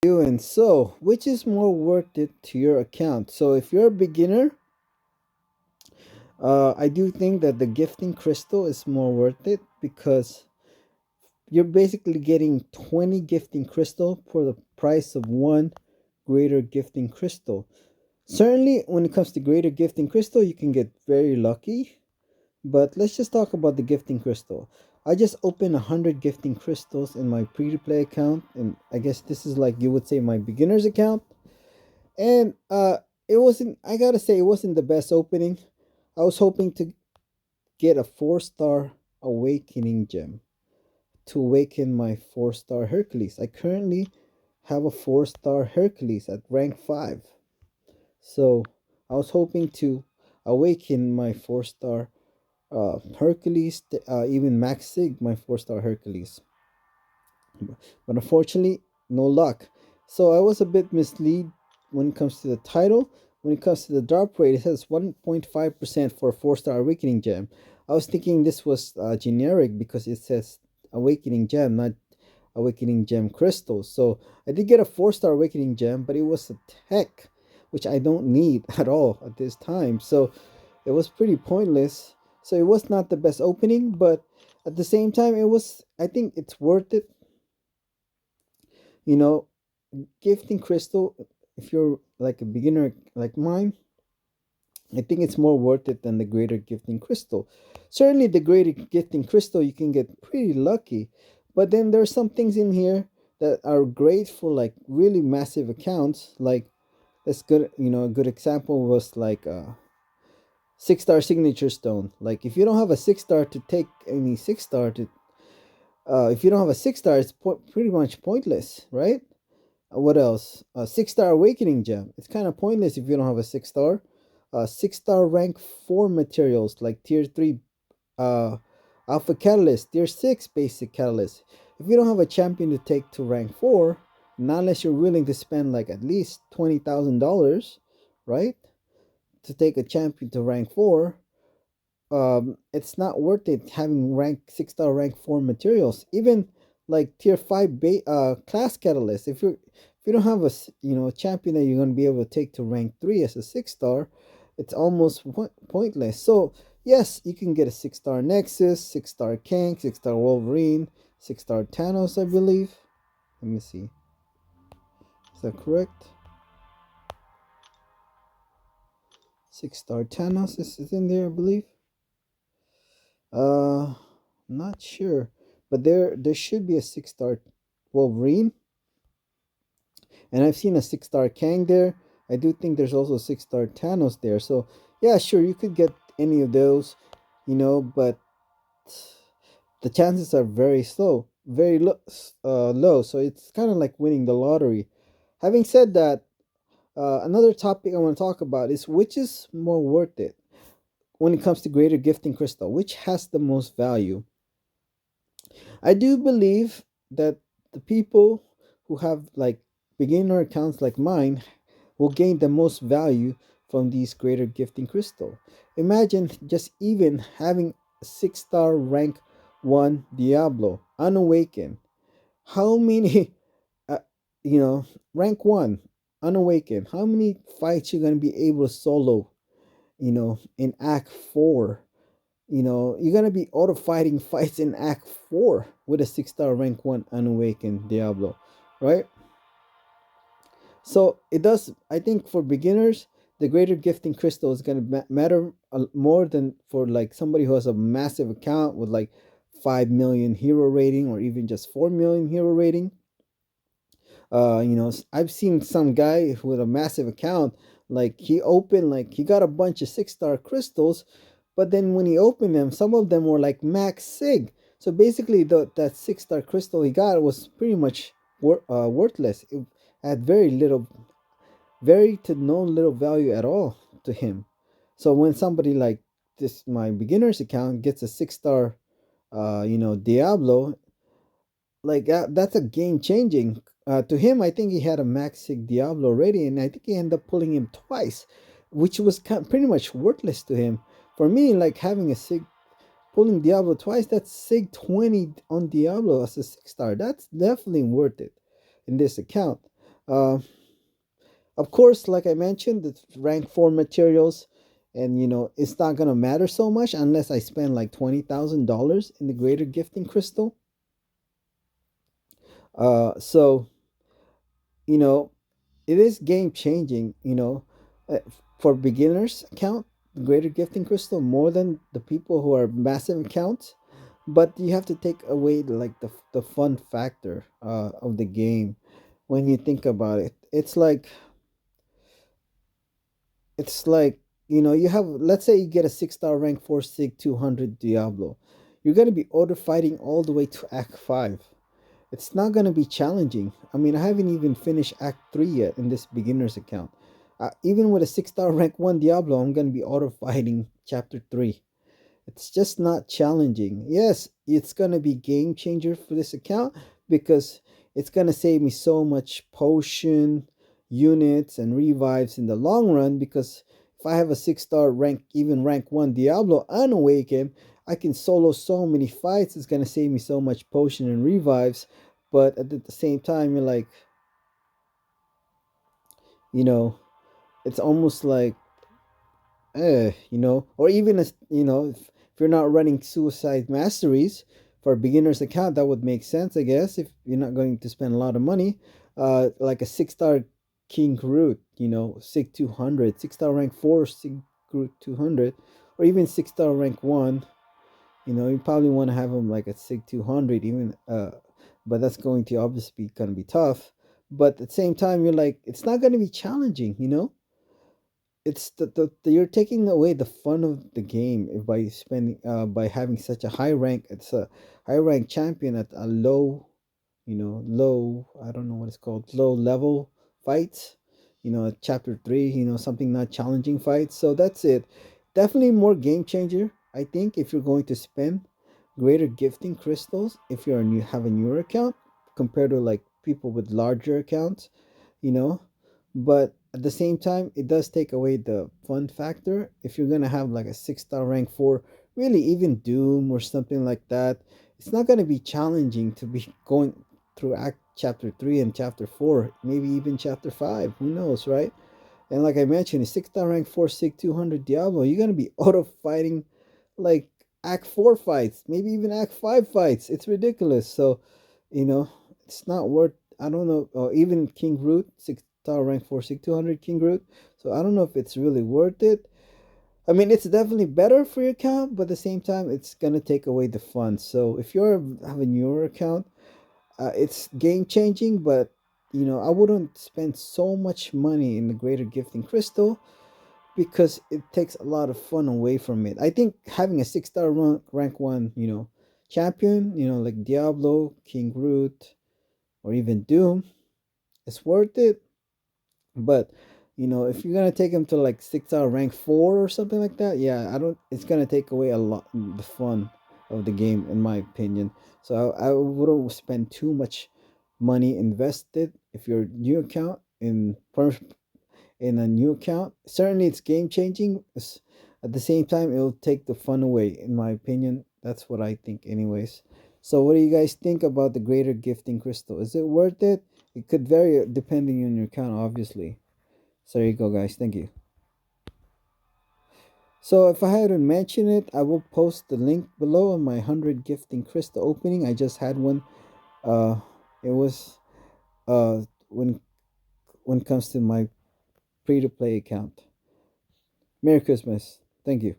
You and so, which is more worth it to your account? So, if you're a beginner, I do think that the gifting crystal is more worth it because you're basically getting 20 gifting crystal for the price of one greater gifting crystal. Certainly, when it comes to greater gifting crystal, you can get very lucky. But let's just talk about the gifting crystal. I just opened 100 gifting crystals in my free to play account, and I guess this is like you would say my beginner's account. And it wasn't. I gotta say, it wasn't the best opening. I was hoping to get a 4-star awakening gem to awaken my 4-star Hercules. I currently have a 4-star Hercules at rank 5. So I was hoping to awaken my 4-star Hercules, even Max Sig, my 4-star Hercules. But unfortunately, no luck. So I was a bit misled when it comes to the title. When it comes to the drop rate, it says 1.5% for a 4-star Awakening Gem. I was thinking this was generic because it says Awakening Gem, not Awakening Gem Crystal. So I did get a 4-star Awakening Gem, but it was a tech, which I don't need at all at this time. So it was pretty pointless. So it was not the best opening, but at the same time, I think it's worth it. You know, gifting crystal, if you're like a beginner like mine, I think it's more worth it than the greater gifting crystal. Certainly, the greater gifting crystal, you can get pretty lucky, but then there's some things in here that are great for like really massive accounts. Like that's good. A good example was like 6-star signature stone. Like if you don't have a 6-star to take any 6-star to, if you don't have a 6-star, it's pretty much pointless, right? What else? A 6-star awakening gem. It's kind of pointless if you don't have a 6-star. 6-star rank 4 materials like tier 3 uh, alpha catalyst, tier 6 basic catalyst. If you don't have a champion to take to rank 4, not unless you're willing to spend like at least $20,000, right? To take a champion to rank 4, it's not worth it having rank 6-star rank 4 materials. Even like tier 5 class catalyst, if you don't have a champion that you're going to be able to take to rank 3 as a 6-star, it's almost pointless. So yes, you can get a 6-star Nexus, 6-star Kang, 6-star Wolverine, 6-star Thanos, I believe. Let me see, is that correct? 6-star Thanos is in there, I believe. uh Not sure, but there should be a 6-star Wolverine, and I've seen a 6-star Kang there. I do think there's also a 6-star Thanos there. So yeah, sure, you could get any of those, but the chances are very slow, very low. So it's kind of like winning the lottery. Having said that, another topic I want to talk about is which is more worth it when it comes to greater gifting crystal, which has the most value. I do believe that the people who have like beginner accounts like mine will gain the most value from these greater gifting crystal. Imagine just even having a 6-star rank 1 Diablo unawakened. How many uh, rank 1 unawakened, how many fights you're going to be able to solo, in act 4? You're gonna be auto fighting fights in Act 4 with a 6-star rank 1 unawakened Diablo, right? So it does. I think for beginners, the greater gifting crystal is gonna matter more than for like somebody who has a massive account with like 5 million hero rating or even just 4 million hero rating. I've seen some guy with a massive account, like he got a bunch of 6-star crystals, but then when he opened them, some of them were like max sig. So basically, that 6-star crystal he got was pretty much worthless. It had very to no little value at all to him. So when somebody like this, my beginner's account, gets a 6-star, Diablo, like that's a game changing. To him, I think he had a max sig Diablo already, and I think he ended up pulling him twice, which was pretty much worthless to him. For me, like having a sig pulling Diablo twice, that's sig 20 on Diablo as a 6-star. That's definitely worth it in this account. Uh, of course, like I mentioned, the rank 4 materials, and it's not gonna matter so much unless I spend like $20,000 in the greater gifting crystal. So you know it is game changing. For beginners account, the greater gifting crystal more than the people who are massive accounts. But you have to take away the fun factor of the game. When you think about it, it's like you have, let's say you get a 6-star rank 4 sig 200 Diablo. You're going to be auto fighting all the way to act 5. It's not going to be challenging. I mean, I haven't even finished act 3 yet in this beginner's account. Even with a 6-star rank 1 Diablo, I'm going to be auto fighting chapter 3. It's just not challenging. Yes, it's going to be game changer for this account because it's going to save me so much potion, units, and revives in the long run. Because if I have a 6-star rank, even rank 1 Diablo unawakened, I can solo so many fights. It's going to save me so much potion and revives. But at the same time, you're like, you know, it's almost like or even as if you're not running suicide masteries for a beginner's account, that would make sense, I guess, if you're not going to spend a lot of money. Like a 6-star King Root, Sig 200, 6-star rank 4 Sig Root 200, or even 6-star rank 1. You probably want to have them like a Sig 200, even, but that's going to obviously be going to be tough. But at the same time, you're like, it's not going to be challenging. It's you're taking away the fun of the game by spending by having such a high rank. It's a high rank champion at a low, I don't know what it's called, low level fights. At chapter 3, something not challenging fights. So that's it. Definitely more game changer, I think, if you're going to spend greater gifting crystals if you're a new have a newer account compared to like people with larger accounts, you know but at the same time, it does take away the fun factor. If you're gonna have like a 6-star rank 4, really, even Doom or something like that, it's not gonna be challenging to be going through act chapter 3 and chapter 4, maybe even chapter 5. Who knows, right? And like I mentioned, a 6-star rank 4 sig 200 Diablo, you're gonna be auto fighting like act 4 fights, maybe even act 5 fights. It's ridiculous. So you know it's not worth, I don't know, or even King Root, 6-star rank 4 sig 200 King Root. So I don't know if it's really worth it. I mean, it's definitely better for your account, but at the same time, it's gonna take away the fun. So if you're having your account, it's game changing, but I wouldn't spend so much money in the greater gifting crystal because it takes a lot of fun away from it. I think having a 6-star rank 1, champion, like Diablo, King Root, or even Doom, it's worth it. But if you're gonna take him to like 6-star rank 4 or something like that, yeah, I don't. It's gonna take away a lot the fun of the game, in my opinion. So I wouldn't spend too much money invested if you're new account in a new account. Certainly, it's game changing. At the same time, it'll take the fun away, in my opinion. That's what I think, anyways. So, what do you guys think about the greater gifting crystal? Is it worth it? It could vary depending on your account, obviously. So, there you go, guys. Thank you. So, if I had to mention it, I will post the link below on my 100 gifting crystal opening. I just had one. It was when it comes to my free to play account. Merry Christmas. Thank you.